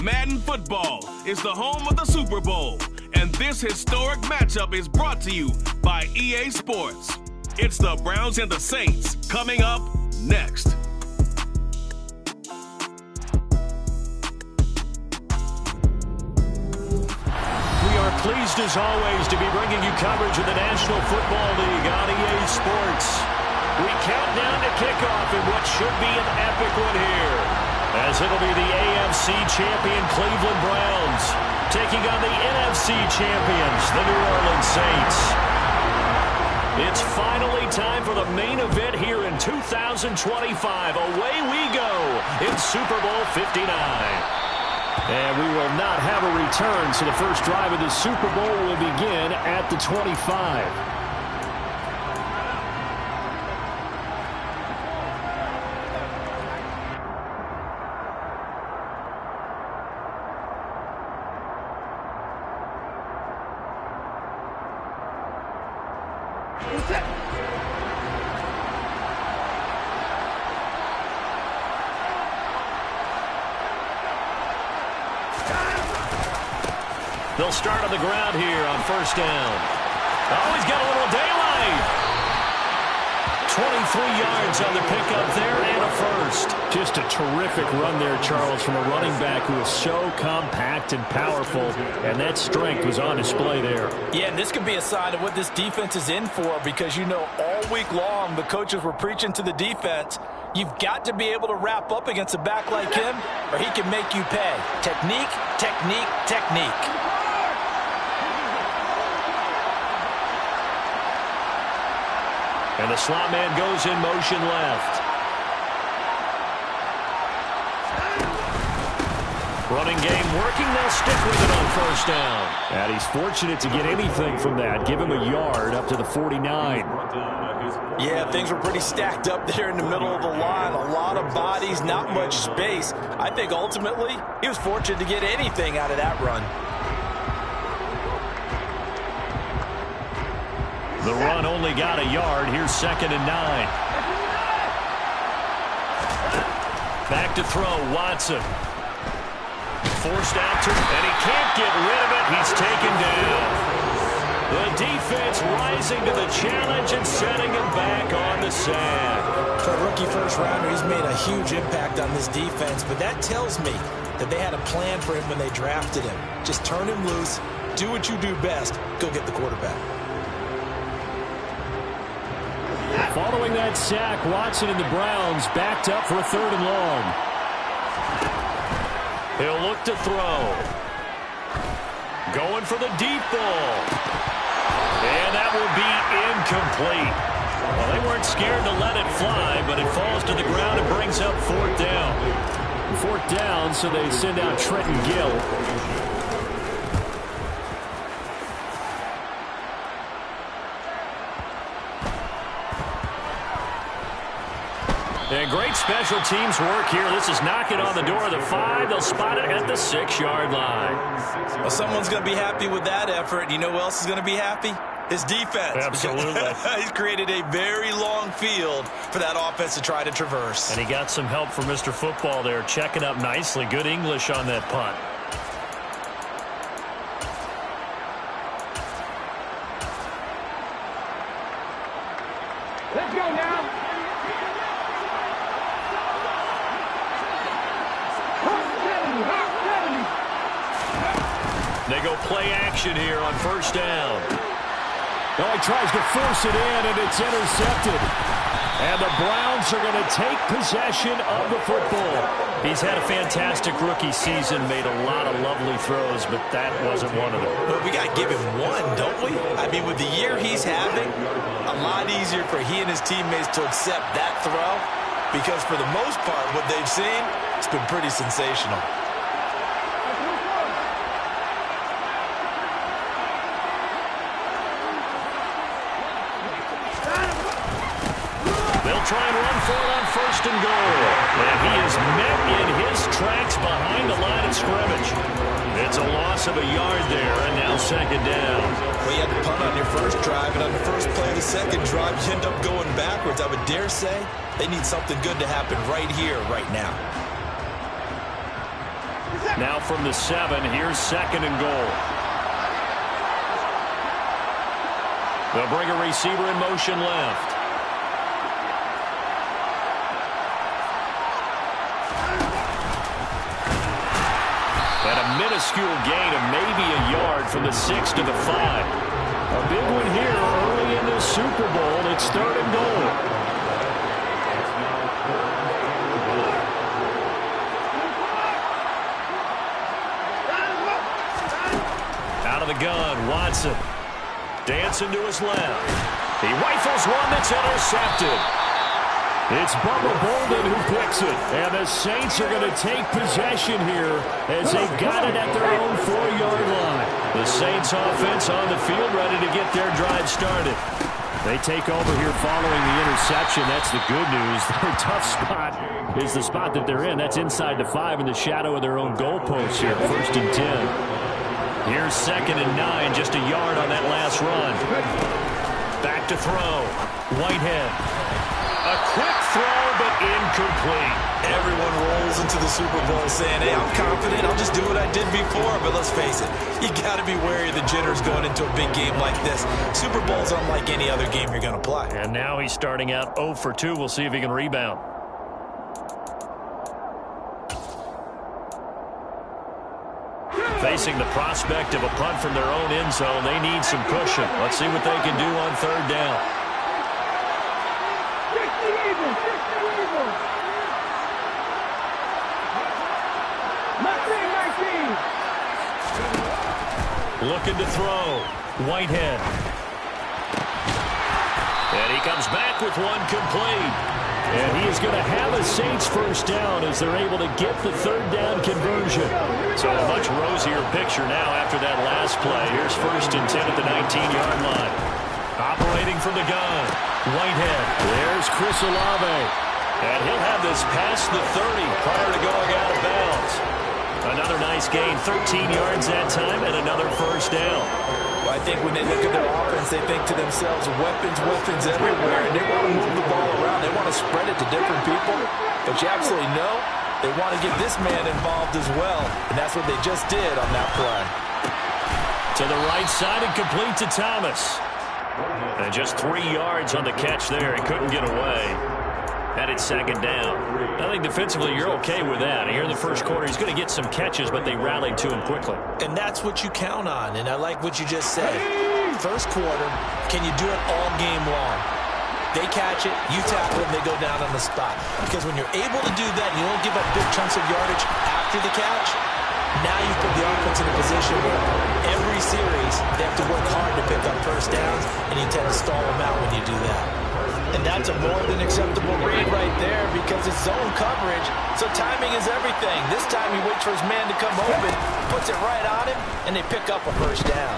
Madden Football is the home of the Super Bowl, and this historic matchup is brought to you by EA Sports. It's the Browns and the Saints coming up next. We are pleased as always to be bringing you coverage of the National Football League on EA Sports. We count down to kickoff in what should be an epic one here, as it'll be the AFC champion Cleveland Browns taking on the NFC champions, the New Orleans Saints. It's finally time for the main event here in 2025. Away we go in Super Bowl 59. And we will not have a return, so the first drive of the Super Bowl will begin at the 25. They'll start on the ground here on first down. Oh, he's got a little daylight. 23 yards on the pickup there and a first. Just a terrific run there, Charles, from a running back who is so compact and powerful, and that strength was on display there. Yeah, and this could be a sign of what this defense is in for, because you know all week long the coaches were preaching to the defense, you've got to be able to wrap up against a back like him or he can make you pay. Technique, technique, technique. And the slot man goes in motion left. Running game working. They'll stick with it on first down. And he's fortunate to get anything from that. Give him a yard up to the 49. Yeah, things were pretty stacked up there in the middle of the line. A lot of bodies, not much space. I think ultimately he was fortunate to get anything out of that run. The run only got a yard. Here's 2nd and 9. Back to throw, Watson. Forced out to, and he can't get rid of it. He's taken down. The defense rising to the challenge and setting him back on the sand. For a rookie first rounder, he's made a huge impact on this defense, but that tells me that they had a plan for him when they drafted him. Just turn him loose, do what you do best, go get the quarterback. Following that sack, Watson and the Browns backed up for a 3rd and long. He'll look to throw. Going for the deep ball. And that will be incomplete. Well, they weren't scared to let it fly, but it falls to the ground and brings up 4th down. 4th down, so they send out Trenton Gill. And great special teams work here. This is knocking on the door of the 5. They'll spot it at the 6-yard line. Well, someone's going to be happy with that effort. You know who else is going to be happy? His defense. Absolutely. He's created a very long field for that offense to try to traverse. And he got some help from Mr. Football there, checking up nicely. Good English on that punt. Let's go now. They go play action here on first down. Oh, he tries to force it in, and it's intercepted. And the Browns are going to take possession of the football. He's had a fantastic rookie season, made a lot of lovely throws, but that wasn't one of them. But we got to give him one, don't we? I mean, with the year he's having, a lot easier for he and his teammates to accept that throw, because for the most part, what they've seen, it's been pretty sensational. Try and run for it on 1st and goal. And he is met in his tracks behind the line of scrimmage. It's a loss of a yard there, and now 2nd down. Well, you had to punt on your first drive, and on the first play of the second drive, you end up going backwards. I would dare say they need something good to happen right here, right now. Now from the 7, here's 2nd and goal. They'll bring a receiver in motion left. And a minuscule gain of maybe a yard from the 6 to the 5. A big one here early in the Super Bowl. It's 3rd and goal. Out of the gun, Watson. Dancing to his left. He rifles one that's intercepted. It's Bubba Bolden who picks it. And the Saints are going to take possession here as they've got it at their own 4-yard line. The Saints offense on the field ready to get their drive started. They take over here following the interception. That's the good news. Their tough spot is the spot that they're in. That's inside the 5 in the shadow of their own goalpost here. 1st and 10. Here's 2nd and 9. Just a yard on that last run. Back to throw. Whitehead. A quick throw, but incomplete. Everyone rolls into the Super Bowl saying, hey, I'm confident. I'll just do what I did before. But let's face it, you got to be wary of the jitters going into a big game like this. Super Bowl's unlike any other game you're going to play. And now he's starting out 0 for 2. We'll see if he can rebound. Facing the prospect of a punt from their own end zone, they need some cushion. Let's see what they can do on 3rd down. Looking to throw. Whitehead. And he comes back with one complete. And he is going to have a Saints 1st down as they're able to get the 3rd down conversion. So a much rosier picture now after that last play. Here's 1st and 10 at the 19-yard line. Operating from the gun. Whitehead. There's Chris Olave. And he'll have this past the 30 prior to going out of bounds. Another nice gain, 13 yards that time, and another 1st down. Well, I think when they look at their offense, they think to themselves, weapons everywhere, and they want to move the ball around. They want to spread it to different people. But you absolutely know they want to get this man involved as well, and that's what they just did on that play. To the right side and complete to Thomas. And just 3 yards on the catch there. He couldn't get away. And it's 2nd down. I think defensively you're okay with that. Here in the 1st quarter, he's going to get some catches, but they rallied to him quickly. And that's what you count on, and I like what you just said. 1st quarter, can you do it all game long? They catch it, you tackle it, and they go down on the spot. Because when you're able to do that, and you don't give up big chunks of yardage after the catch, now you put the offense in a position where every series they have to work hard to pick up 1st downs, and you tend to stall them out when you do that. And that's a more than acceptable read right there because it's zone coverage, so timing is everything. This time he waits for his man to come open, puts it right on him, and they pick up a 1st down.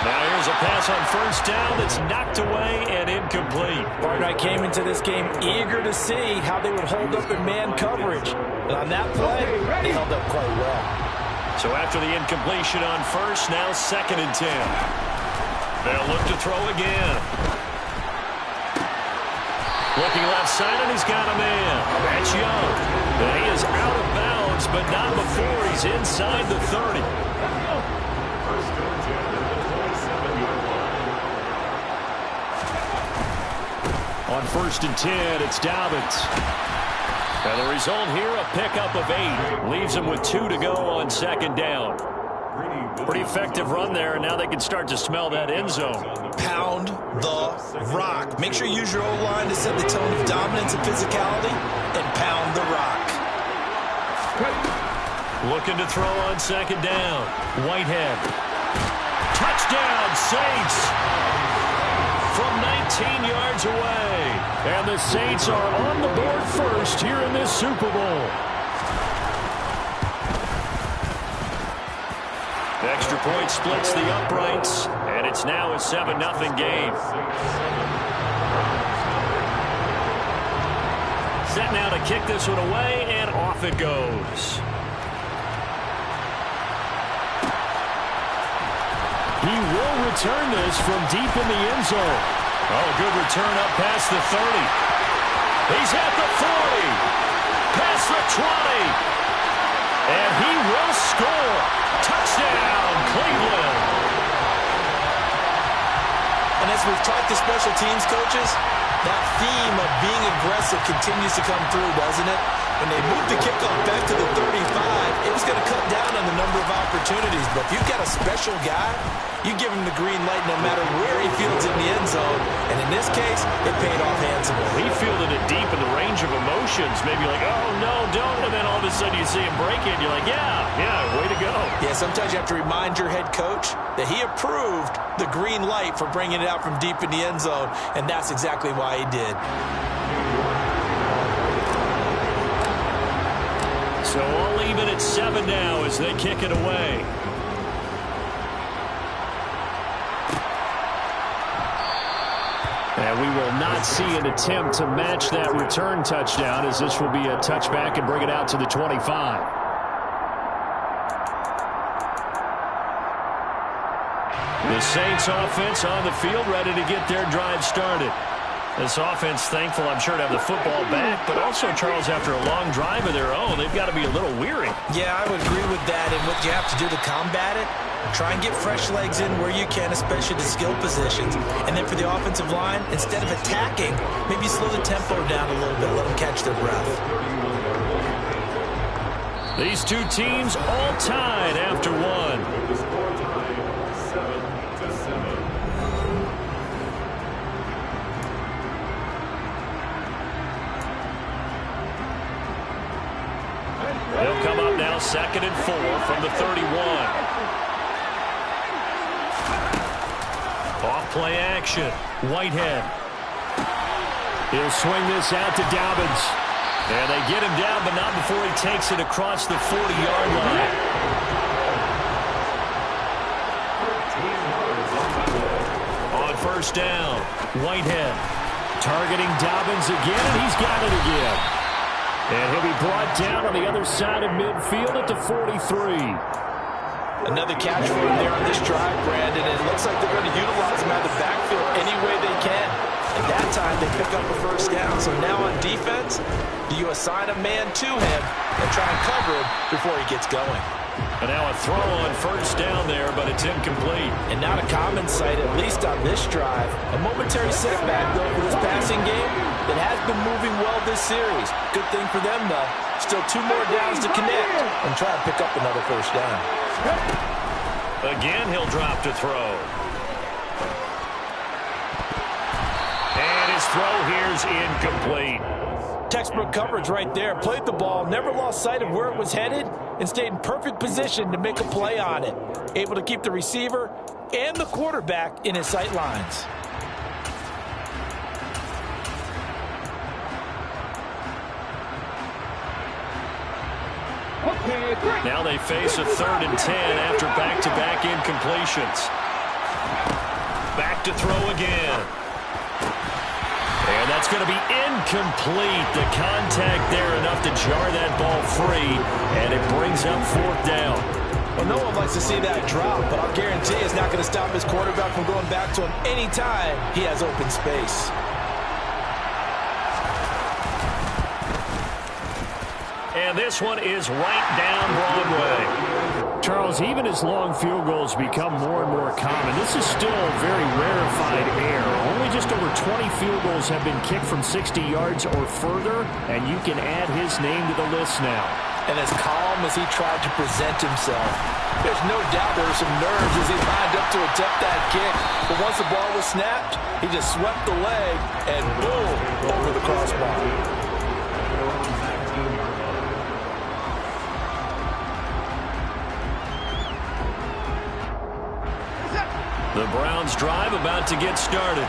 Now here's a pass on 1st down that's knocked away and incomplete. Partner, I came into this game eager to see how they would hold up in man coverage. And on that play, they held up quite well. So after the incompletion on 1st, now 2nd and 10. They'll look to throw again. Looking left side, and he's got a man. That's Young. And he is out of bounds, but not before he's inside the 30. On 1st and 10, it's Dobbins. And the result here, a pickup of 8. Leaves him with 2 to go on 2nd down. Pretty effective run there, and now they can start to smell that end zone. Pound the rock. Make sure you use your O-line to set the tone of dominance and physicality, and pound the rock. Looking to throw on 2nd down. Whitehead. Touchdown, Saints! From 19 yards away. And the Saints are on the board 1st here in this Super Bowl. The extra point splits the uprights, and it's now a 7-0 game. Set now to kick this one away, and off it goes. He will return this from deep in the end zone. Oh, good return up past the 30. He's at the 40. Past the 20. And he will score. Touchdown, Cleveland. And as we've talked to special teams coaches, that theme of being aggressive continues to come through, doesn't it? When they moved the kickoff back to the 35, it was going to cut down on the number of opportunities. But if you've got a special guy, you give him the green light no matter where he fields in the end zone. And in this case, it paid off handsomely. He fielded it deep in the range of emotions. Maybe like, oh, no, don't. And then all of a sudden you see him break it. And you're like, yeah, way to go. Yeah, sometimes you have to remind your head coach that he approved the green light for bringing it out from deep in the end zone. And that's exactly why he did. So all even at 7 now as they kick it away. And we will not see an attempt to match that return touchdown, as this will be a touchback and bring it out to the 25. The Saints offense on the field, ready to get their drive started. This offense thankful, I'm sure, to have the football back, but also, Charles, after a long drive of their own, they've got to be a little weary. Yeah, I would agree with that, and what you have to do to combat it, try and get fresh legs in where you can, especially the skill positions. And then for the offensive line, instead of attacking, maybe slow the tempo down a little bit, let them catch their breath. These two teams all tied after one. They'll come up now, 2nd and 4 from the 31. Off play action. Whitehead. He'll swing this out to Dobbins. And they get him down, but not before he takes it across the 40-yard line. On 1st down, Whitehead targeting Dobbins again, and he's got it again. And he'll be brought down on the other side of midfield at the 43. Another catch for him there on this drive, Brandon. And it looks like they're going to utilize him out of the backfield any way they can. And that time, they pick up a 1st down. So now on defense, do you assign a man to him and try and cover him before he gets going? And now a throw on 1st down there, but it's incomplete. And not a common sight, at least on this drive. A momentary setback, though, for this passing game that has been moving well this series. Good thing for them, though. Still 2 more downs to connect and try to pick up another 1st down. Again, he'll drop to throw. And his throw here's incomplete. Textbook coverage right there. Played the ball, never lost sight of where it was headed, and stayed in perfect position to make a play on it. Able to keep the receiver and the quarterback in his sight lines. Now they face a 3rd and 10 after back-to-back incompletions. Back to throw again. And that's going to be incomplete. The contact there enough to jar that ball free, and it brings up 4th down. Well, no one likes to see that drop, but I'll guarantee it's not going to stop his quarterback from going back to him anytime he has open space. And this one is right down Broadway. Charles, even as long field goals become more and more common, this is still very rarefied air. Only just over 20 field goals have been kicked from 60 yards or further, and you can add his name to the list now. And as calm as he tried to present himself, there's no doubt there were some nerves as he lined up to attempt that kick. But once the ball was snapped, he just swept the leg and boom, over the crossbar. The Browns drive about to get started.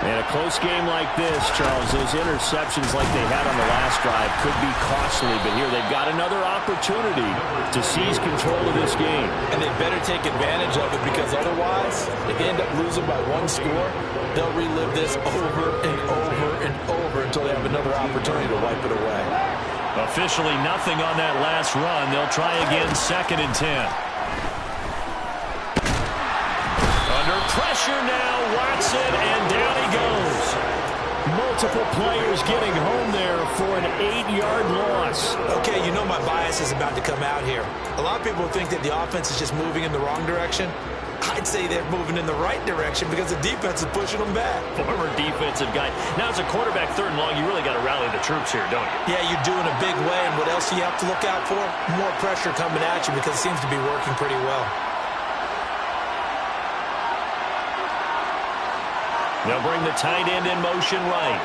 And a close game like this, Charles, those interceptions like they had on the last drive could be costly. But here they've got another opportunity to seize control of this game. And they better take advantage of it, because otherwise, if they end up losing by 1 score, they'll relive this over and over and over until they have another opportunity to wipe it away. Officially nothing on that last run. They'll try again, 2nd and 10. Under pressure now, Watson, and down he goes. multiple players getting home there for an 8-yard loss. Okay, you know my bias is about to come out here. A lot of people think that the offense is just moving in the wrong direction. I'd say they're moving in the right direction because the defense is pushing them back. Former defensive guy. Now, as a quarterback, 3rd and long, you really got to rally the troops here, don't you? Yeah, you do in a big way, and what else do you have to look out for? More pressure coming at you because it seems to be working pretty well. They'll bring the tight end in motion right.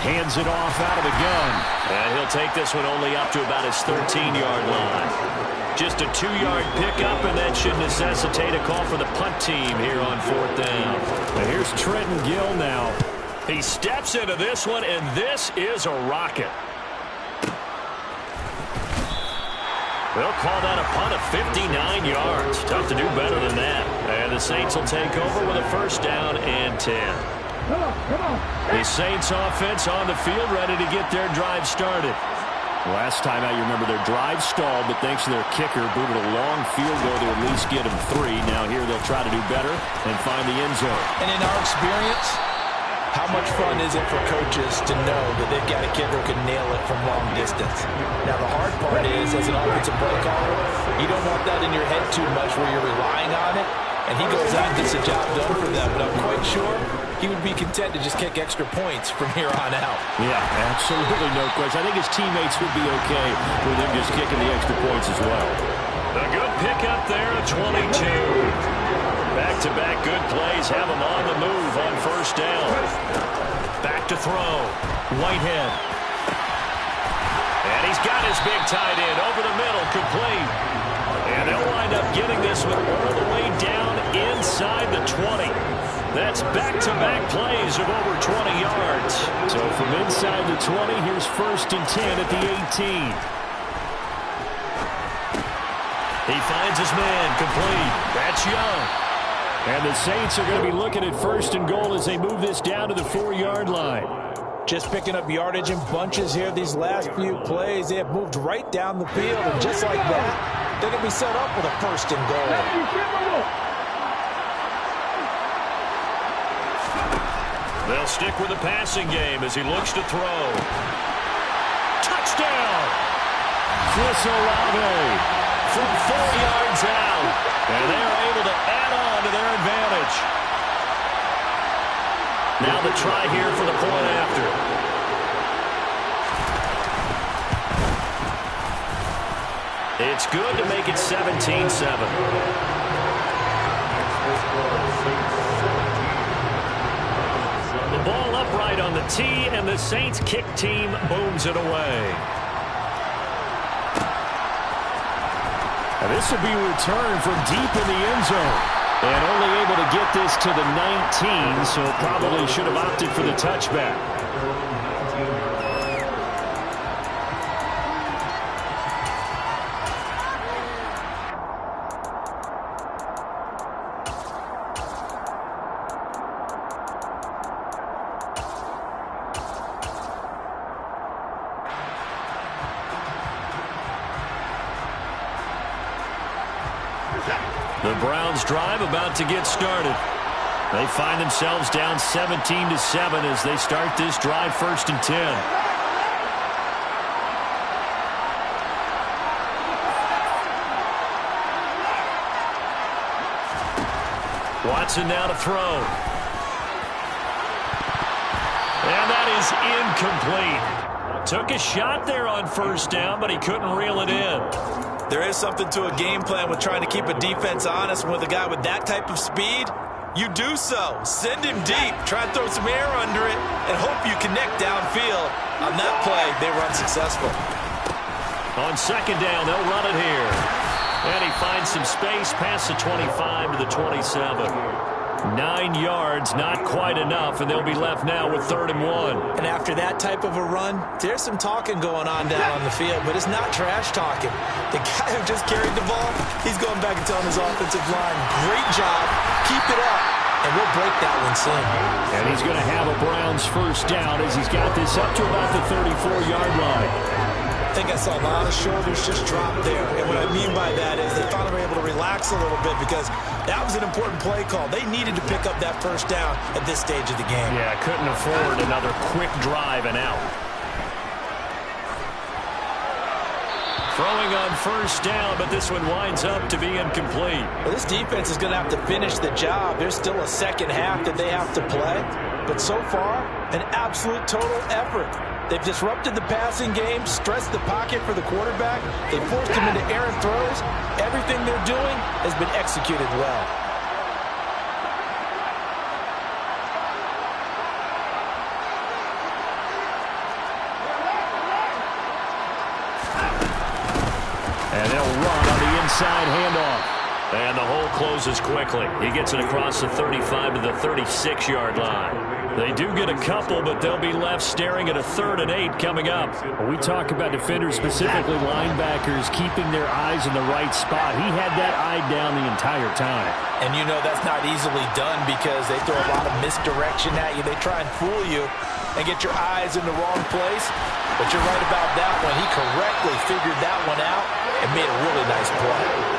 Hands it off out of the gun. And he'll take this one only up to about his 13-yard line. Just a 2-yard pickup, and that should necessitate a call for the punt team here on 4th down. And here's Trenton Gill now. He steps into this one, and this is a rocket. They'll call that a punt of 59 yards. Tough to do better than that. And the Saints will take over with a 1st down and 10. The Saints offense on the field, ready to get their drive started. Last time out, you remember their drive stalled, but thanks to their kicker, booted a long field goal to at least get them 3. Now here they'll try to do better and find the end zone. And in our experience, how much fun is it for coaches to know that they've got a kicker who can nail it from long distance? Now, the hard part is, as an offensive play caller, you don't want that in your head too much where you're relying on it, and he goes out and gets the job done for them. But I'm quite sure he would be content to just kick extra points from here on out. Yeah, absolutely no question. I think his teammates would be okay with him just kicking the extra points as well. A good pickup there at 22. Back-to-back good plays have him on the move on 1st down. Back to throw. Whitehead. And he's got his big tight end over the middle, complete. And they'll wind up getting this one all the way down inside the 20. That's back-to-back plays of over 20 yards. So from inside the 20, here's 1st and 10 at the 18. He finds his man, complete. That's Young. And the Saints are going to be looking at 1st and goal as they move this down to the 4-yard line. Just picking up yardage in bunches here these last few plays. They have moved right down the field, and just like that, they're going to be set up with a 1st and goal. They'll stick with the passing game as he looks to throw. Touchdown! Chris Olave from 4 yards out. And they are able to add on to their advantage. Now the try here for the point after. It's good to make it 17-7. The ball upright on the tee, and the Saints kick team booms it away. And this will be returned from deep in the end zone. And only able to get this to the 19, so probably should have opted for the touchback. The Browns drive about to get started. They find themselves down 17-7 as they start this drive 1st and 10. Watson now to throw. And that is incomplete. Took a shot there on 1st down, but he couldn't reel it in. There is something to a game plan with trying to keep a defense honest. With a guy with that type of speed, you do so. Send him deep. Try and throw some air under it and hope you connect downfield. On that play, they were unsuccessful. On 2nd down, they'll run it here. And he finds some space past the 25 to the 27. 9 yards, not quite enough, and they'll be left now with 3rd and 1. And after that type of a run, there's some talking going on down on the field, but it's not trash talking. The guy who just carried the ball, he's going back and telling his offensive line, great job, keep it up, and we'll break that one soon. And he's going to have a Browns 1st down as he's got this up to about the 34-yard line. I think I saw a lot of shoulders just drop there, and what I mean by that is they finally were able to relax a little bit because that was an important play call. They needed to pick up that first down at this stage of the game. Yeah, couldn't afford another quick drive and out. Throwing on first down, but this one winds up to be incomplete. Well, this defense is going to have to finish the job. There's still a second half that they have to play. But so far, an absolute total effort. They've disrupted the passing game, stressed the pocket for the quarterback. They forced him into errant throws. Everything they're doing has been executed well. And they'll run on the inside handoff. And the hole closes quickly. He gets it across the 35 to the 36-yard line. They do get a couple, but they'll be left staring at a 3rd and 8 coming up. When we talk about defenders, specifically linebackers, keeping their eyes in the right spot. He had that eye down the entire time. And you know that's not easily done because they throw a lot of misdirection at you. They try and fool you and get your eyes in the wrong place. But you're right about that one. He correctly figured that one out and made a really nice play.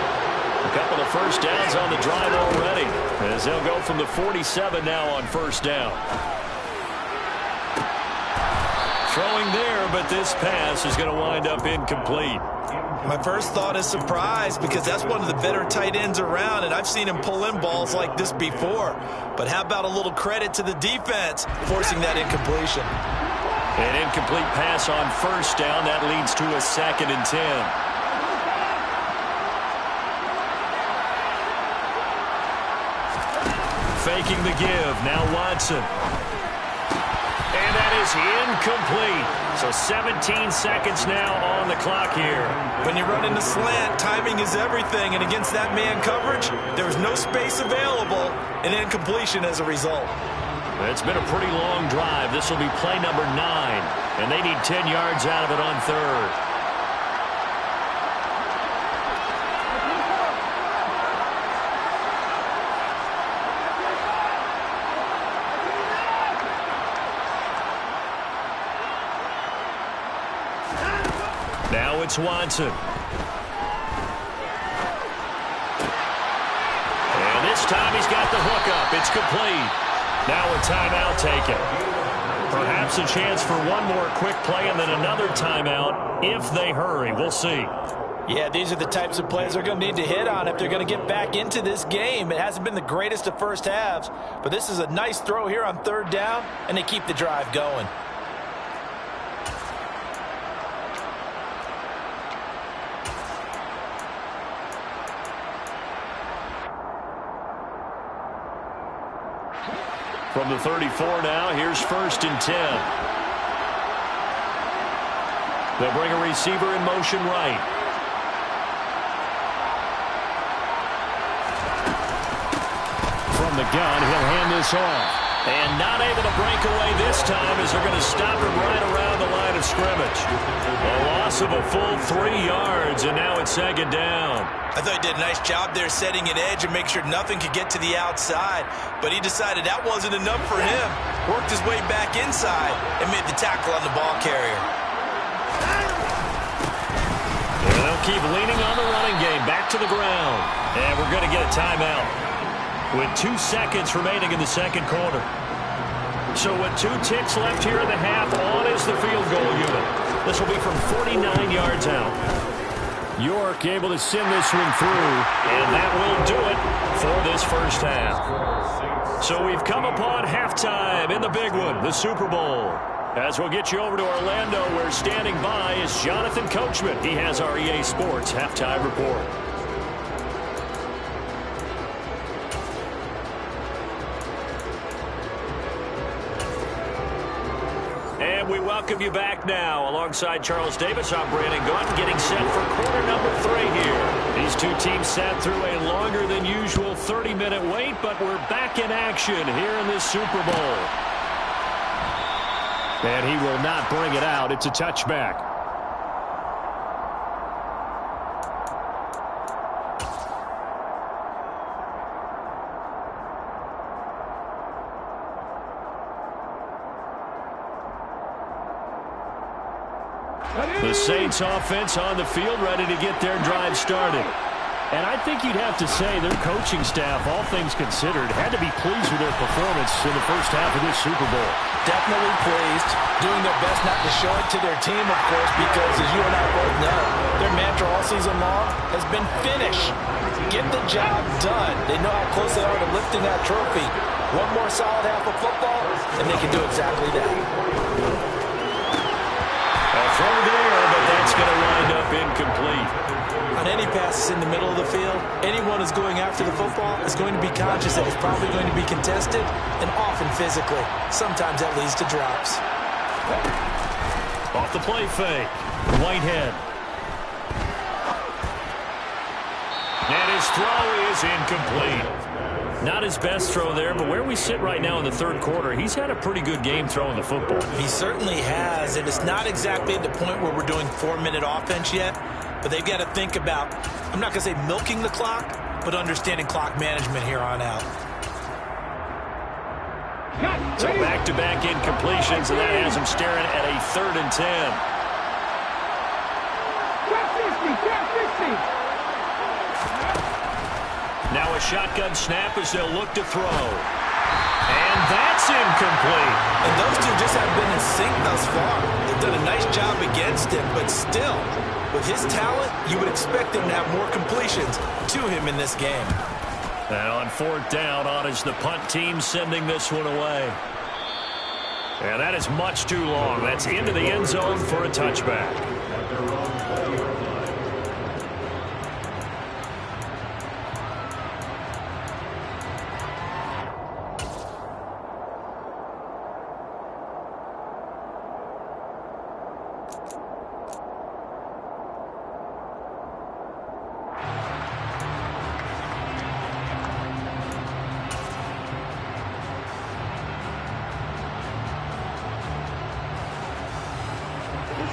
A couple of first downs on the drive already, as they'll go from the 47 now on first down. Throwing there, but this pass is going to wind up incomplete. My first thought is surprise because that's one of the better tight ends around, and I've seen him pull in balls like this before. But how about a little credit to the defense forcing that incompletion? An incomplete pass on first down. That leads to a 2nd and 10. Faking the give. Now Watson. And that is incomplete. So 17 seconds now on the clock here. When you run in the slant, timing is everything. And against that man coverage, there's no space available. An incompletion as a result. It's been a pretty long drive. This will be play number 9. And they need 10 yards out of it on 3rd. Now it's Watson. And this time he's got the hook up. It's complete. Now a timeout taken. Perhaps a chance for one more quick play and then another timeout if they hurry. We'll see. Yeah, these are the types of plays they're going to need to hit on if they're going to get back into this game. It hasn't been the greatest of first halves, but this is a nice throw here on 3rd down, and they keep the drive going. From the 34 now, here's 1st and 10. They'll bring a receiver in motion right. From the gun, he'll hand this off. And not able to break away this time as they're going to stop him right around the line of scrimmage. A loss of a full 3 yards, and now it's 2nd down. I thought he did a nice job there setting an edge and make sure nothing could get to the outside. But he decided that wasn't enough for him. Worked his way back inside and made the tackle on the ball carrier. And they'll keep leaning on the running game. Back to the ground. And we're going to get a timeout with 2 seconds remaining in the 2nd quarter. So with 2 ticks left here in the half, on is the field goal unit. This will be from 49 yards out. York able to send this one through. And that will do it for this first half. So we've come upon halftime in the big one, the Super Bowl. As we'll get you over to Orlando, where standing by is Jonathan Coachman. He has our EA Sports halftime report. And we welcome you back now. Alongside Charles Davis, I'm Brandon Gaudin, getting set for quarter number 3 here. These two teams sat through a longer than usual 30-minute wait, but we're back in action here in this Super Bowl. And he will not bring it out. It's a touchback. The Saints offense on the field, ready to get their drive started. And I think you'd have to say their coaching staff, all things considered, had to be pleased with their performance in the first half of this Super Bowl. Definitely pleased, doing their best not to show it to their team, of course, because as you and I both know, their mantra all season long has been finish. Get the job done. They know how close they are to lifting that trophy. One more solid half of football, and they can do exactly that. A throw there, but that's going to wind up incomplete. On any passes in the middle of the field, anyone who's going after the football is going to be conscious that it's probably going to be contested, and often physically. Sometimes that leads to drops. Off the play fake, Whitehead. And his throw is incomplete. Not his best throw there, but where we sit right now in the third quarter, he's had a pretty good game throwing the football. He certainly has, and it's not exactly at the point where we're doing 4-minute offense yet, but they've got to think about, I'm not going to say milking the clock, but understanding clock management here on out. So back-to-back incompletions, and that has him staring at a 3rd and 10. Now a shotgun snap as they'll look to throw. And that's incomplete. And those two just haven't been in sync thus far. They've done a nice job against him, but still, with his talent, you would expect him to have more completions to him in this game. And on 4th down, on is the punt team sending this one away. And that is much too long. That's into the end zone for a touchback.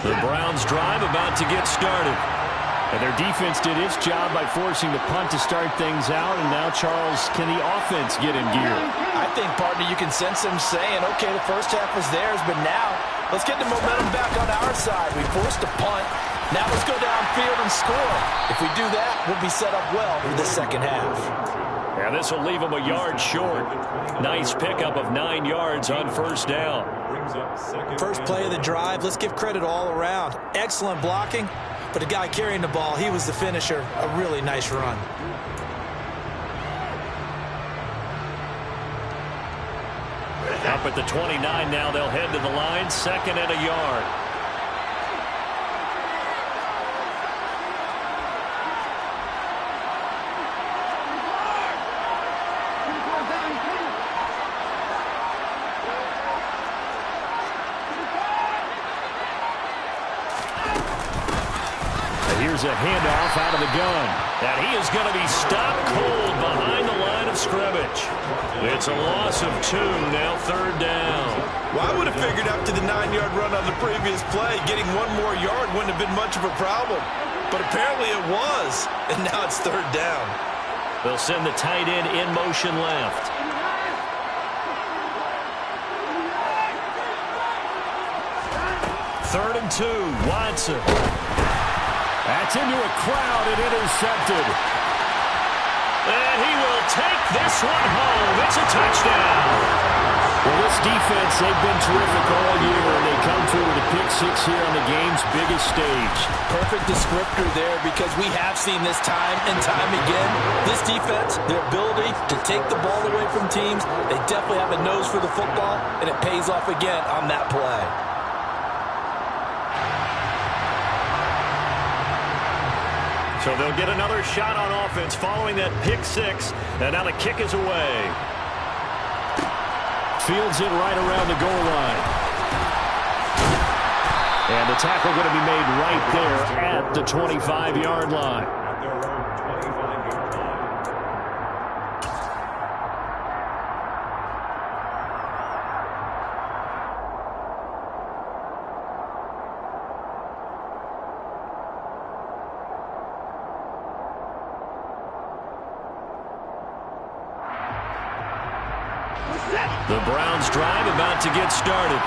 The Browns drive about to get started. And their defense did its job by forcing the punt to start things out. And now, Charles, can the offense get in gear? I think, partner, you can sense them saying, okay, the first half was theirs, but now let's get the momentum back on our side. We forced a punt. Now let's go downfield and score. If we do that, we'll be set up well for the second half. And this will leave them a yard short. Nice pickup of 9 yards on 1st down. First play of the drive, let's give credit all around. Excellent blocking, but the guy carrying the ball, he was the finisher. A really nice run. Up at the 29 now, they'll head to the line, 2nd and a yard. Here's a handoff out of the gun. And he is going to be stopped cold behind the line of scrimmage. It's a loss of 2, now 3rd down. Well, I would have figured after the 9-yard run on the previous play, getting 1 more yard wouldn't have been much of a problem. But apparently it was, and now it's 3rd down. They'll send the tight end in motion left. Third and 2, Watson. That's into a crowd and intercepted. And he will take this one home. It's a touchdown. Well, this defense, they've been terrific all year, and they come through with a pick-6 here on the game's biggest stage. Perfect descriptor there, because we have seen this time and time again. This defense, their ability to take the ball away from teams, they definitely have a nose for the football, and it pays off again on that play. So they'll get another shot on offense following that pick-6, and now the kick is away. Fields it right around the goal line. And the tackle going to be made right there at the 25-yard line. The Browns drive about to get started.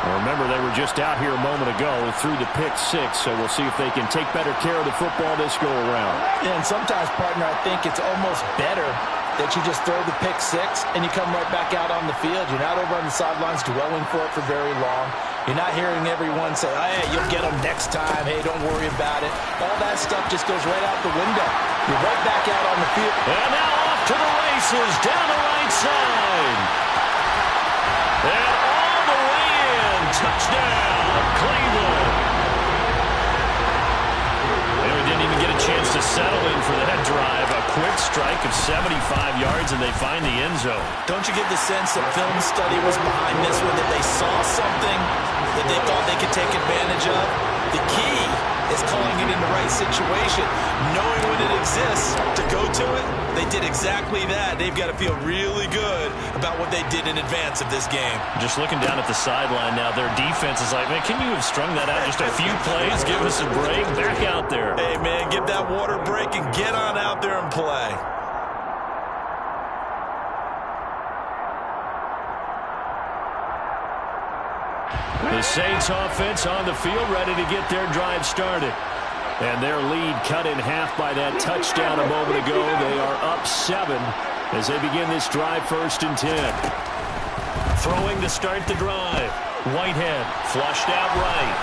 Remember, they were just out here a moment ago through the pick six, so we'll see if they can take better care of the football this go-around. Yeah, and sometimes, partner, I think it's almost better that you just throw the pick six and you come right back out on the field. You're not over on the sidelines dwelling for it for very long. You're not hearing everyone say, oh, hey, you'll get them next time. Hey, don't worry about it. All that stuff just goes right out the window. You're right back out on the field. And now off to the races down the right side. And all the way in. Touchdown, Cleveland. They didn't even get a chance to settle in for that drive. A quick strike of 75 yards, and they find the end zone. Don't you get the sense that film study was behind this one, that they saw something that they thought they could take advantage of? The key is calling it in the right situation, knowing when it exists to go to it. They did exactly that. They've got to feel really good about what they did in advance of this game. Just looking down at the sideline now, their defense is like, man, can you have strung that out just a few plays? Give us a break. Back out there. Hey, man, give that water break and get on out there and play. The Saints offense on the field, ready to get their drive started. And their lead cut in half by that touchdown a moment ago. They are up 7 as they begin this drive, 1st and 10. Throwing to start the drive. Whitehead flushed out right.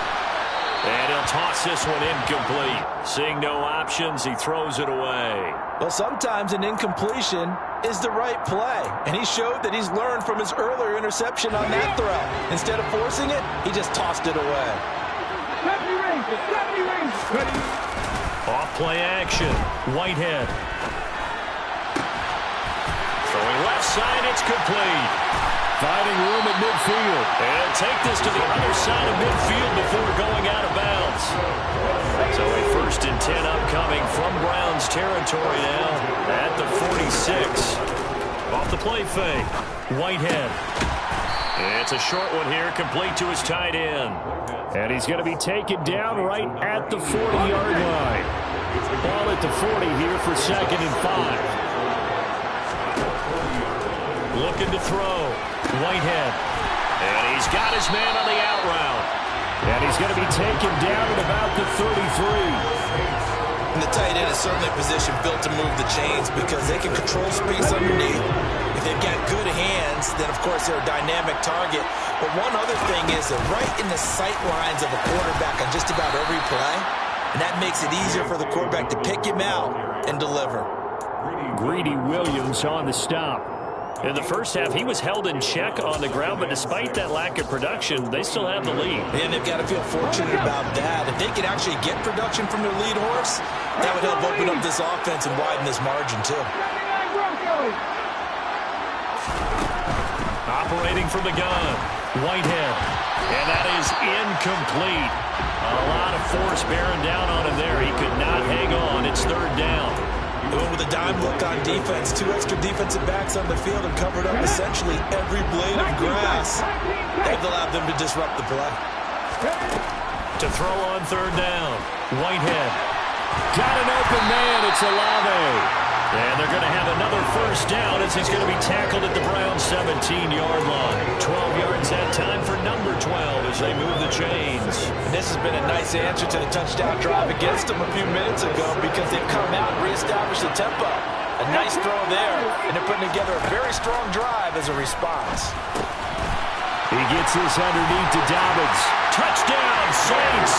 And he'll toss this one incomplete. Seeing no options, he throws it away. Well, sometimes an incompletion is the right play. And he showed that he's learned from his earlier interception on that throw. Instead of forcing it, he just tossed it away. Off play action. Whitehead. Throwing left side, it's complete. Finding room at midfield. And take this to the other side of midfield before going out of bounds. So a 1st and 10 upcoming from Browns territory now at the 46. Off the play fake. Whitehead. It's a short one here, complete to his tight end. And he's going to be taken down right at the 40-yard line. Ball at the 40 here for 2nd and 5. Looking to throw. Whitehead. And he's got his man on the out route. And he's going to be taken down at about the 33. And the tight end is certainly a position built to move the chains because they can control space underneath. If they've got good hands, then of course they're a dynamic target. But one other thing is they're right in the sight lines of a quarterback on just about every play. And that makes it easier for the quarterback to pick him out and deliver. Greedy Williams on the stop. In the first half, he was held in check on the ground, but despite that lack of production, they still have the lead. And they've got to feel fortunate about that. If they could actually get production from their lead horse, that would help open up this offense and widen this margin, too. Operating from the gun, Whitehead. And that is incomplete. A lot of force bearing down on him there. He could not hang on. It's 3rd down. Going with a dime look on defense. 2 extra defensive backs on the field and covered up essentially every blade of grass. They've allowed them to disrupt the play. To throw on 3rd down, Whitehead. Got an open man. It's Olave. And they're going to have another 1st down as he's going to be tackled at the Browns' 17-yard line. 12 yards that time for number 12 as they move the chains. And this has been a nice answer to the touchdown drive against them a few minutes ago because they've come out and reestablished the tempo. A nice throw there, and they're putting together a very strong drive as a response. He gets this underneath to Dobbins. Touchdown, Saints!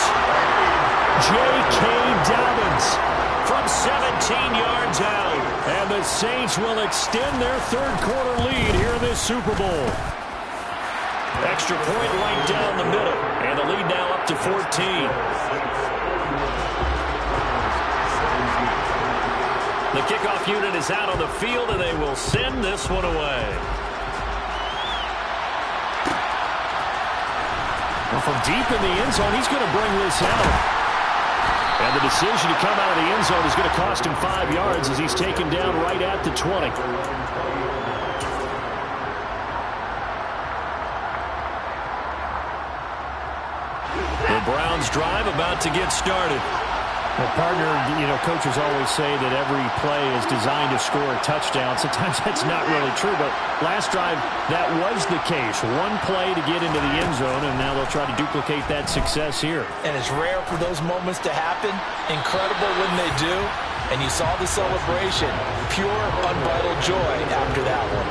J.K. Dobbins from 17 yards out. And the Saints will extend their 3rd quarter lead here in this Super Bowl. Extra point right down the middle. And the lead now up to 14. The kickoff unit is out on the field, and they will send this one away. Well, from deep in the end zone, he's going to bring this out. And the decision to come out of the end zone is going to cost him 5 yards as he's taken down right at the 20. The Browns drive about to get started. Well, partner, coaches always say that every play is designed to score a touchdown. Sometimes that's not really true, but last drive, that was the case. One play to get into the end zone, and now they'll try to duplicate that success here. And it's rare for those moments to happen. Incredible when they do. And you saw the celebration. Pure, unbridled joy after that one.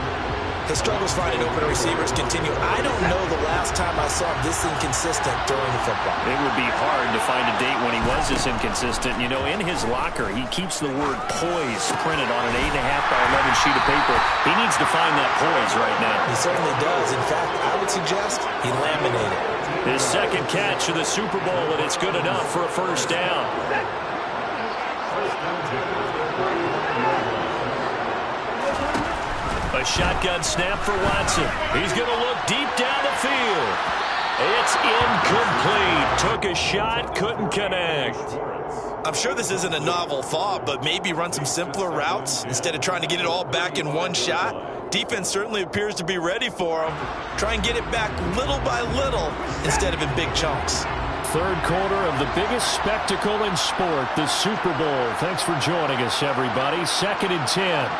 The struggles finding open receivers continue. I don't know the last time I saw him this inconsistent during the football. It would be hard to find a date when he was this inconsistent. In his locker, he keeps the word poise printed on an 8.5 by 11 sheet of paper. He needs to find that poise right now. He certainly does. In fact, I would suggest he laminated. His second catch of the Super Bowl, and it's good enough for a first down. A shotgun snap for Watson. He's going to look deep down the field. It's incomplete. Took a shot, couldn't connect. I'm sure this isn't a novel thought, but maybe run some simpler routes instead of trying to get it all back in one shot. Defense certainly appears to be ready for him. Try and get it back little by little instead of in big chunks. Third quarter of the biggest spectacle in sport, the Super Bowl. Thanks for joining us, everybody. 2nd and 10.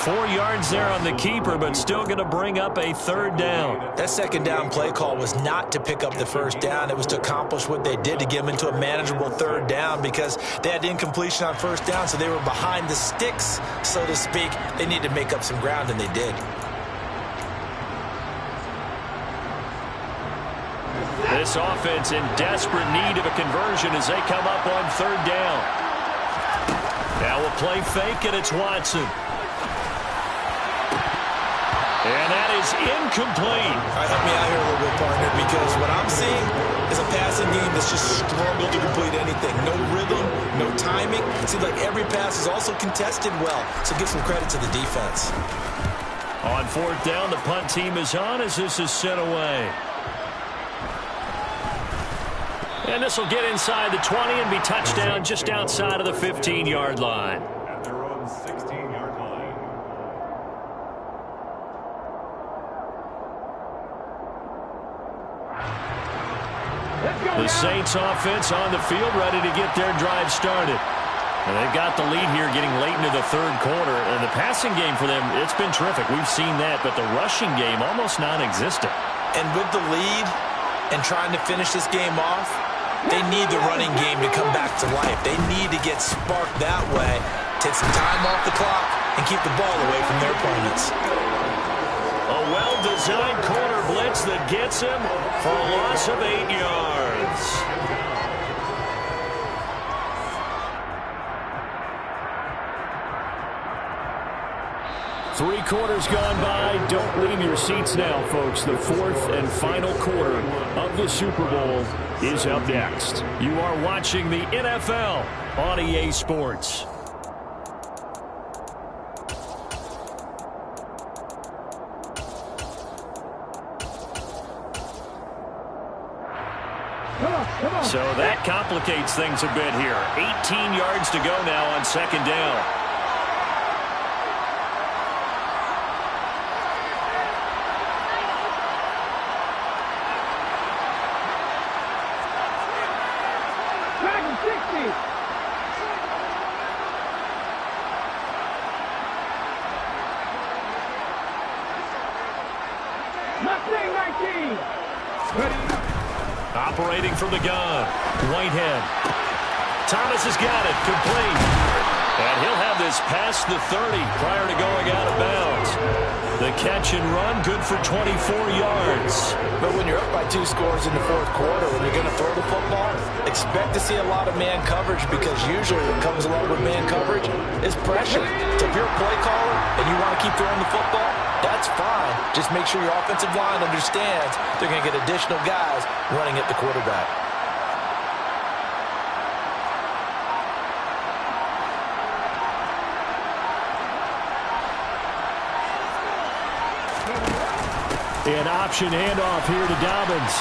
4 yards there on the keeper, but still going to bring up a third down. That second down play call was not to pick up the first down. It was to accomplish what they did to get them into a manageable third down because they had incompletion on first down, so they were behind the sticks, so to speak. They needed to make up some ground, and they did. This offense in desperate need of a conversion as they come up on third down. Now a play fake, and it's Watson. And that is incomplete. All right, help me out here a little bit, partner, because what I'm seeing is a passing game that's just struggled to complete anything. No rhythm, no timing. It seems like every pass is also contested well, so give some credit to the defense. On fourth down, the punt team is on as this is sent away. And this will get inside the 20 and be touchdown just outside of the 15-yard line. At their own 16-yard line. The Saints offense on the field ready to get their drive started. And they've got the lead here getting late into the third quarter. And the passing game for them, it's been terrific. We've seen that, but the rushing game almost non-existent. And with the lead and trying to finish this game off, they need the running game to come back to life. They need to get sparked that way, take some time off the clock, and keep the ball away from their opponents. A well-designed corner blitz that gets him for a loss of 8 yards. Three quarters gone by. Don't leave your seats now, folks. The fourth and final quarter of the Super Bowl is up next. You are watching the NFL on EA Sports. So that complicates things a bit here. 18 yards to go now on second down. Operating from the gun, Whitehead. Thomas has got it, complete. And he'll have this past the 30 prior to going out of bounds. The catch and run, good for 24 yards. But when you're up by 2 scores in the fourth quarter, when you're going to throw the football, expect to see a lot of man coverage because usually what comes along with man coverage is pressure. So if you're a play caller and you want to keep throwing the football, that's fine. Just make sure your offensive line understands they're going to get additional guys running at the quarterback. An option handoff here to Dobbins.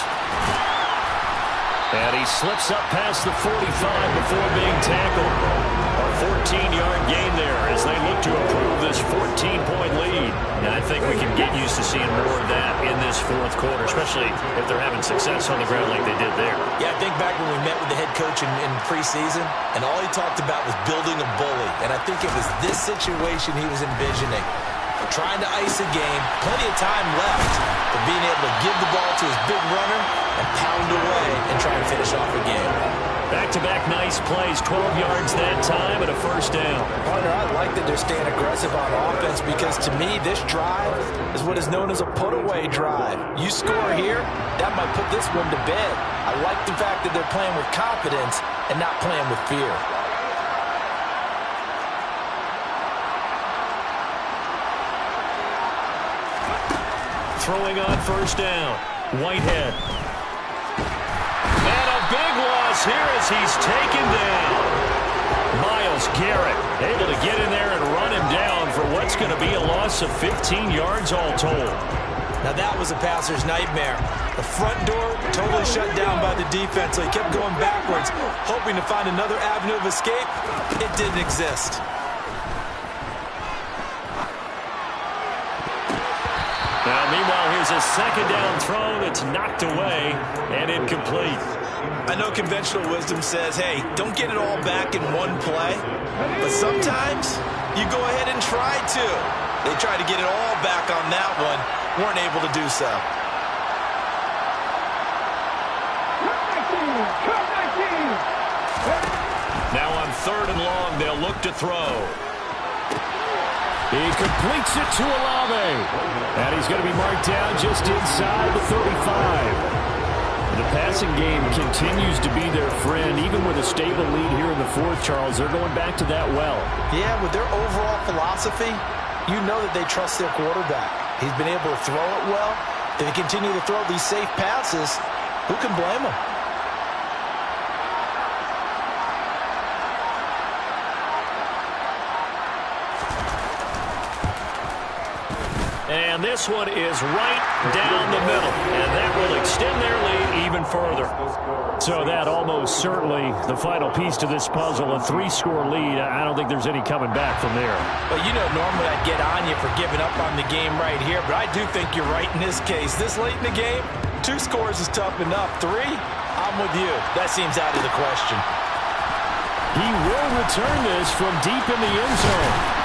And he slips up past the 45 before being tackled. A 14-yard gain there as they look to improve this 14-point lead. And I think we can get used to seeing more of that in this fourth quarter, especially if they're having success on the ground like they did there. Yeah, I think back when we met with the head coach in preseason, and all he talked about was building a bully. And I think it was this situation he was envisioning. Trying to ice a game, plenty of time left, but being able to give the ball to his big runner and pound away and try and finish off a game. Back-to-back nice plays, 12 yards that time and a first down. Partner, I like that they're staying aggressive on offense because to me, this drive is what is known as a put-away drive. You score here, that might put this one to bed. I like the fact that they're playing with confidence and not playing with fear. Throwing on first down, Whitehead. And a big loss here as he's taken down. Myles Garrett able to get in there and run him down for what's going to be a loss of 15 yards all told. Now that was a passer's nightmare. The front door totally shut down by the defense, so he kept going backwards, hoping to find another avenue of escape. It didn't exist. Now, meanwhile, here's a second down throw that's knocked away and incomplete. I know conventional wisdom says, hey, don't get it all back in one play. But sometimes you go ahead and try to. They tried to get it all back on that one. Weren't able to do so. Now on third and long, they'll look to throw. He completes it to Olave. And he's going to be marked down just inside the 35. The passing game continues to be their friend. Even with a stable lead here in the fourth, Charles, they're going back to that well. Yeah, with their overall philosophy, you know that they trust their quarterback. He's been able to throw it well. If they continue to throw these safe passes, who can blame them? And this one is right down the middle. And that will extend their lead even further. So that almost certainly the final piece to this puzzle, a 3-score lead. I don't think there's any coming back from there. Well, you know, normally I'd get on you for giving up on the game right here, but I do think you're right in this case. This late in the game, 2 scores is tough enough. 3, I'm with you. That seems out of the question. He will return this from deep in the end zone.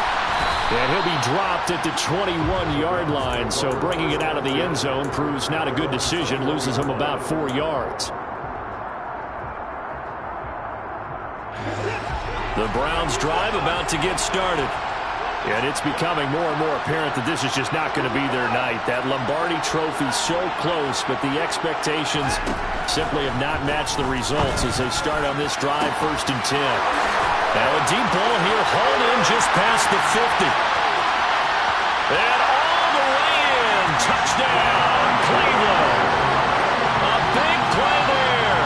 And he'll be dropped at the 21-yard line, so bringing it out of the end zone proves not a good decision, loses him about 4 yards. The Browns drive about to get started. And it's becoming more and more apparent that this is just not going to be their night. That Lombardi Trophy so close, but the expectations simply have not matched the results as they start on this drive, 1st and 10. Now a deep ball here, hauled in just past the 50. And all the way in. Touchdown, Cleveland. A big play there.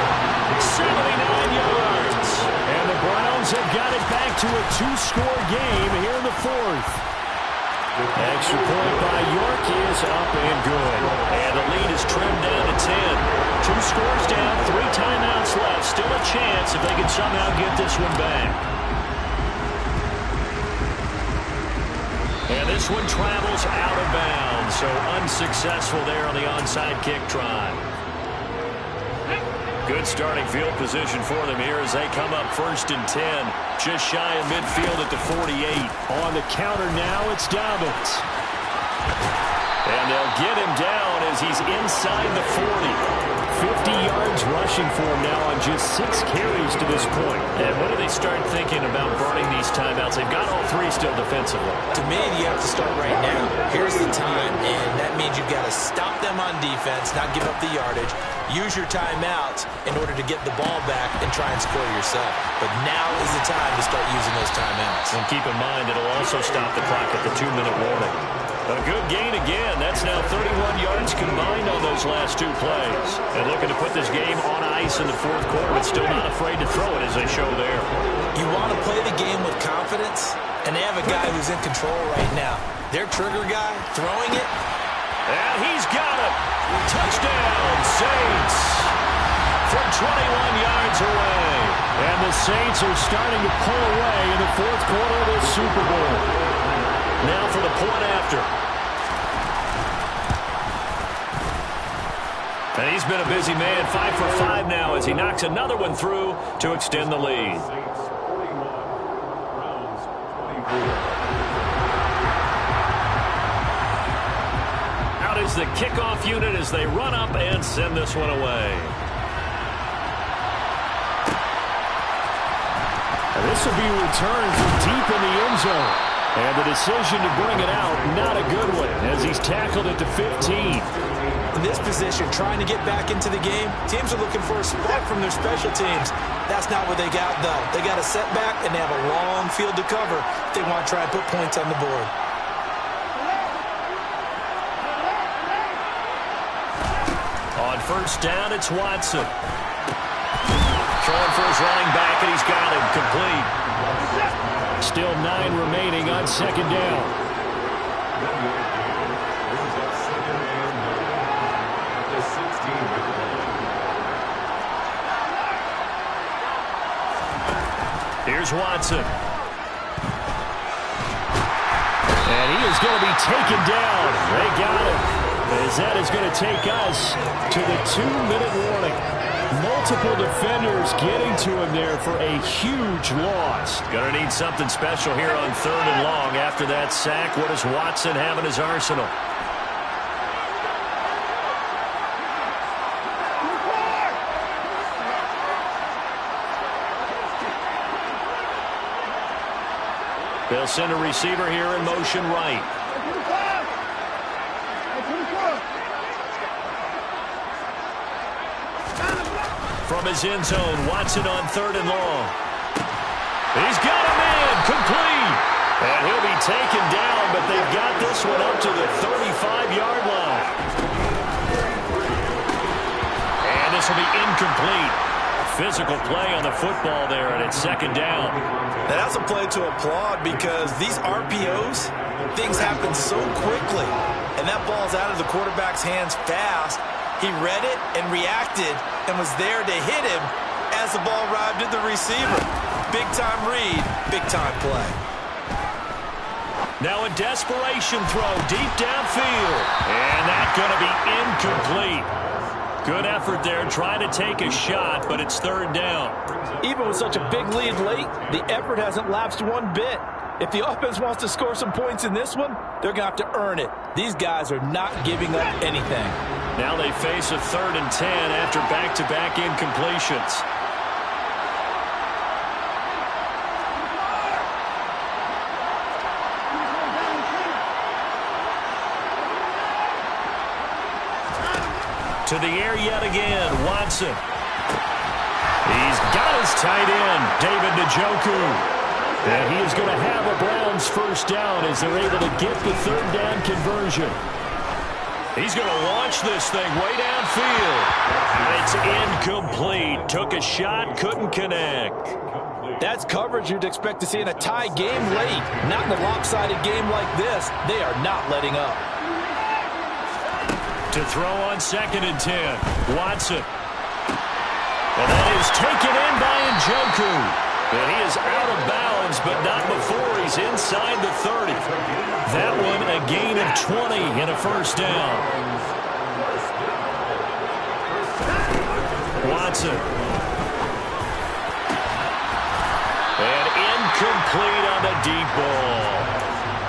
79 yards. And the Browns have got it back to a 2-score game here in the 4th. Extra point by York is up and good. And the lead is trimmed down to 10. 2 scores down, 3 timeouts left. Still a chance if they can somehow get this one back. And this one travels out of bounds, so unsuccessful there on the onside kick try. Good starting field position for them here as they come up 1st and 10, just shy of midfield at the 48. On the counter now, it's Dobbins. And they'll get him down as he's inside the 40. 50 yards rushing for him now on just 6 carries to this point. And when do they start thinking about burning these timeouts? They've got all 3 still defensively. To me, you have to start right now. Here's the time, and that means you've got to stop them on defense, not give up the yardage. Use your timeouts in order to get the ball back and try and score yourself. But now is the time to start using those timeouts. And keep in mind, it'll also stop the clock at the 2-minute warning. A good gain again. That's now 31 yards combined on those last 2 plays. And looking to put this game on ice in the 4th quarter, but still not afraid to throw it as they show there. You want to play the game with confidence, and they have a guy who's in control right now. Their trigger guy throwing it. And he's got it. Touchdown, Saints. From 21 yards away. And the Saints are starting to pull away in the fourth quarter of this Super Bowl. Now for the point after. And he's been a busy man, 5 for 5 now as he knocks another one through to extend the lead. Out is the kickoff unit as they run up and send this one away. And this will be returned from deep in the end zone. And the decision to bring it out, not a good one, as he's tackled at the 15. In this position, trying to get back into the game, teams are looking for a spark from their special teams. That's not what they got, though. They got a setback, and they have a long field to cover if they want to try and put points on the board. On first down, it's Watson. Throwing for his running back, and he's got him complete. Still 9 remaining on second down. Here's Watson. And he is going to be taken down. They got him. As that is going to take us to the 2-minute warning. Multiple defenders getting to him there for a huge loss. Going to need something special here on 3rd and long after that sack. What does Watson have in his arsenal? They'll send a receiver here in motion right. From his end zone, Watson on 3rd and long. He's got a man, complete. And he'll be taken down, but they've got this one up to the 35-yard line. And this will be incomplete. Physical play on the football there, and it's 2nd down. Now that's a play to applaud because these RPOs, things happen so quickly. And that ball's out of the quarterback's hands fast. He read it and reacted and was there to hit him as the ball arrived at the receiver. Big-time read, big-time play. Now a desperation throw deep downfield. And that's going to be incomplete. Good effort there trying to take a shot, but it's 3rd down. Even with such a big lead late, the effort hasn't lapsed one bit. If the offense wants to score some points in this one, they're going to have to earn it. These guys are not giving up anything. Now they face a 3rd and 10 after back-to-back incompletions. To the air yet again, Watson. He's got his tight end, David Njoku. And he is going to have a Browns first down as they're able to get the 3rd down conversion. He's going to launch this thing way downfield. It's incomplete. Took a shot, couldn't connect. That's coverage you'd expect to see in a tie game late. Not in a lopsided game like this. They are not letting up. To throw on 2nd and 10, Watson. And that is taken in by Njoku. And he is out of bounds, but not before he's inside the 30. That one a gain of 20 and a first down. Watson. And incomplete on the deep ball.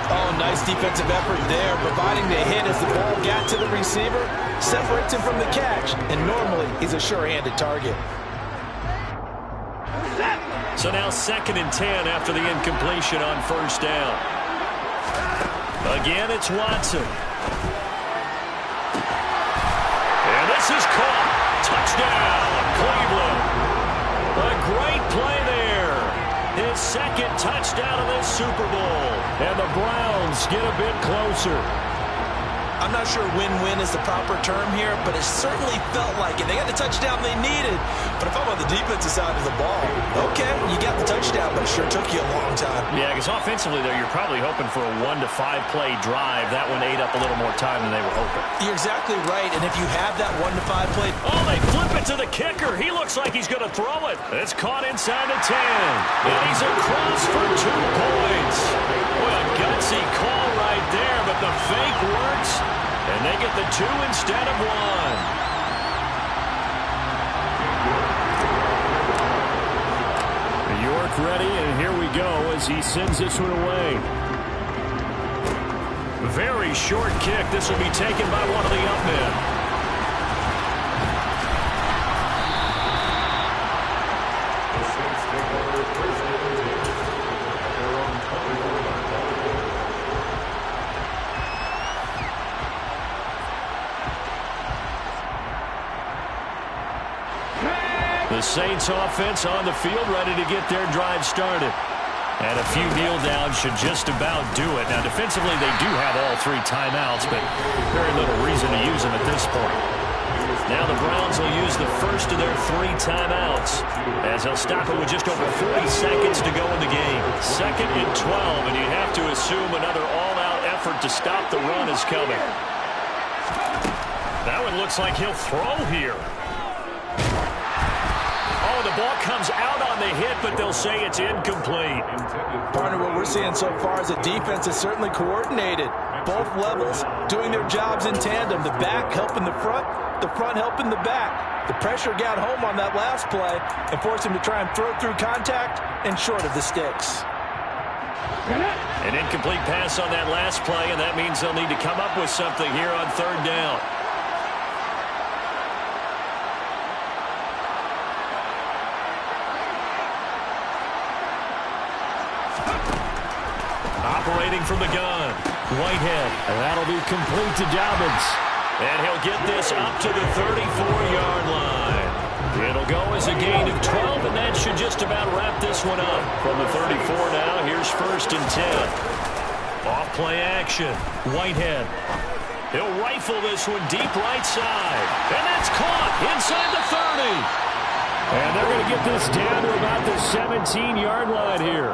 Oh, nice defensive effort there, providing the hit as the ball got to the receiver, separates him from the catch, and normally he's a sure-handed target. So now 2nd and 10 after the incompletion on first down. Again, it's Watson. And this is caught. Touchdown, Cleveland. A great play there. His 2nd touchdown of this Super Bowl. And the Browns get a bit closer. I'm not sure win-win is the proper term here, but it certainly felt like it. They got the touchdown they needed. But if I'm on the defensive side of the ball, okay, you got the touchdown, but it sure took you a long time. Yeah, because offensively there, you're probably hoping for a 1 to 5 play drive. That one ate up a little more time than they were hoping. You're exactly right, and if you have that 1 to 5 play... Oh, they flip it to the kicker. He looks like he's going to throw it. It's caught inside the 10. And he's across for 2 points. What a gutsy call right there, but the fake works, and they get the 2 instead of 1. York ready, and here we go as he sends this one away. Very short kick. This will be taken by one of the up men. The Saints offense on the field, ready to get their drive started. And a few kneel downs should just about do it. Now, defensively, they do have all 3 timeouts, but very little reason to use them at this point. Now the Browns will use the first of their 3 timeouts, as they'll stop it with just over 40 seconds to go in the game. 2nd and 12, and you have to assume another all-out effort to stop the run is coming. That one looks like he'll throw here. The ball comes out on the hit, but they'll say it's incomplete. Partner, what we're seeing so far is the defense is certainly coordinated. Both levels doing their jobs in tandem. The back helping the front helping the back. The pressure got home on that last play and forced him to try and throw through contact and short of the sticks. An incomplete pass on that last play, and that means they'll need to come up with something here on 3rd down. Operating from the gun, Whitehead. And that'll be complete to Dobbins. And he'll get this up to the 34-yard line. It'll go as a gain of 12, and that should just about wrap this one up. From the 34 now, here's 1st and 10. Off play action, Whitehead. He'll rifle this one deep right side. And that's caught inside the 30. And they're going to get this down to about the 17-yard line here.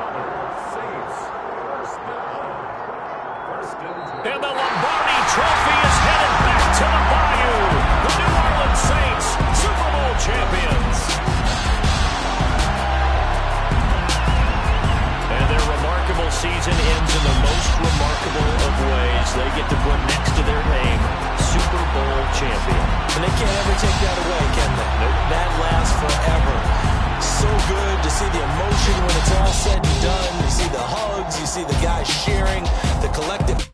And the Lombardi Trophy is headed back to the Bayou. The New Orleans Saints, Super Bowl champions. And their remarkable season ends in the most remarkable of ways. They get to put next to their name, Super Bowl champion. And they can't ever take that away, can they? That lasts forever. So good to see the emotion when it's all said and done. You see the hugs, you see the guys cheering, the collective.